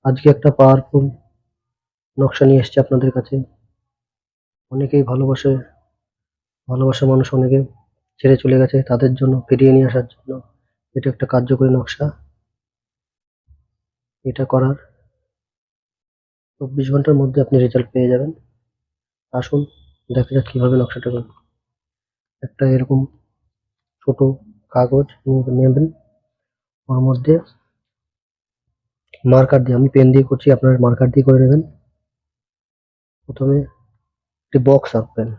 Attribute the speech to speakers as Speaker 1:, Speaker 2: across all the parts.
Speaker 1: আজকে একটা পাওয়ারফুল নকশা নিয়ে এসেছি আপনাদের কাছে। অনেকেই ভালোবাসা মানুষ অনেকে ছেড়ে চলে গেছে, তাদের জন্য ফিরিয়ে নিয়ে আসার জন্য এটা একটা কার্যকরী নকশা। এটা করার 24 ঘন্টার মধ্যে আপনি রেজাল্ট পেয়ে যাবেন। আসুন দেখা যাক কিভাবে নকশাটা করবেন। একটা এরকম ছোট কাগজ নেবেন, ওর মধ্যে মার্কার দিয়ে, আমি পেন দিয়ে করছি, আপনারা মার্কার দিয়ে করে নেবেন। প্রথমে একটি বক্স আঁকবেন।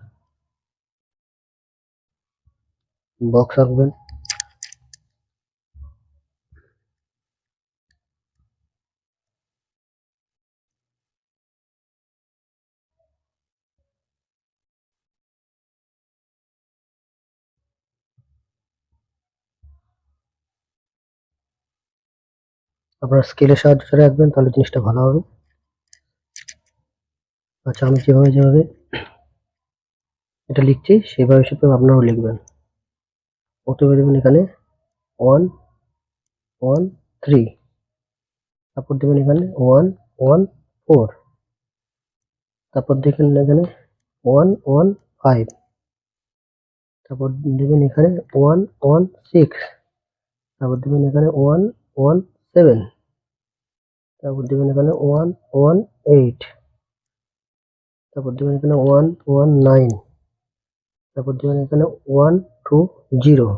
Speaker 1: আপনারা স্কেলের সাহায্যে রাখবেন, তাহলে জিনিসটা ভালো হবে। আচ্ছা, আমি যেভাবে এটা লিখছি সেভাবে আপনারাও লিখবেন। প্রথমে দেবেন এখানে 1 1 3, তারপর দেবেন এখানে 1 1 4, তারপর দেখেন এখানে 1 1 5, তারপর দেবেন এখানে 1 1 6, তারপর দেবেন এখানে 1 1 7, তারপর দেবেন এখানে 1 1 8, তারপর দেবেন এখানে 1 1 9, তারপর দেবেন এখানে 1 2 0,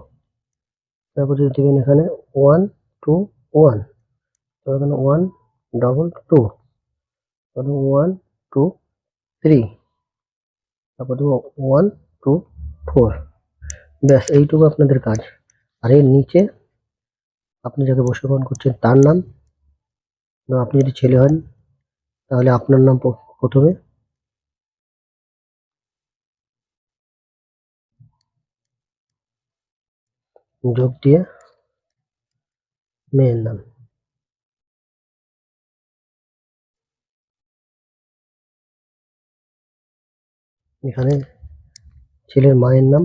Speaker 1: তারপর দেবেন এখানে 1 2 1, তারপর এখানে 1 2 2, তারপর 1 2 3, তারপর দেবো 1 2 4। ব্যাস এইটুকু আপনাদের কাজ। আর এর নিচে আপনি যাকে বশীকরণ করছেন তার নাম, বা আপনি যদি ছেলে হন তাহলে আপনার নাম প্রথমে, যোগ দিয়ে মেয়ের নাম। এখানে ছেলের মায়ের নাম,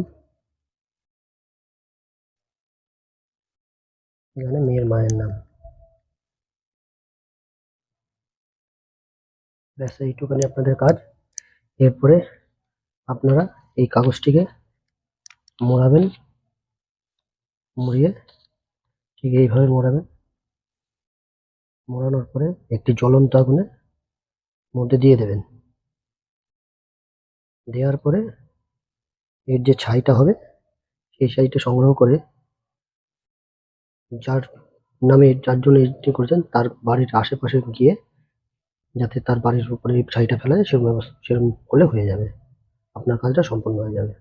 Speaker 1: এখানে মেয়ের মায়ের নাম। ব্যাস এইটুখানি আপনাদের কাজ। এরপরে আপনারা এই কাগজটিকে মোড়াবেন, মুড়িয়ে ঠিক এইভাবে মোড়াবেন। মোড়ানোর পরে একটি জ্বলন্ত আগুনের মধ্যে দিয়ে দেবেন। দেওয়ার পরে এর যে ছাইটা হবে সেই ছাইটা সংগ্রহ করে যার জন্য এটি করছেন তার বাড়ির আশেপাশে গিয়ে যাতে তার বাড়ির উপরে এই ছাইটা ফেলা যায় সেরকম করলে হয়ে যাবে, আপনার কাজটা সম্পূর্ণ হয়ে যাবে।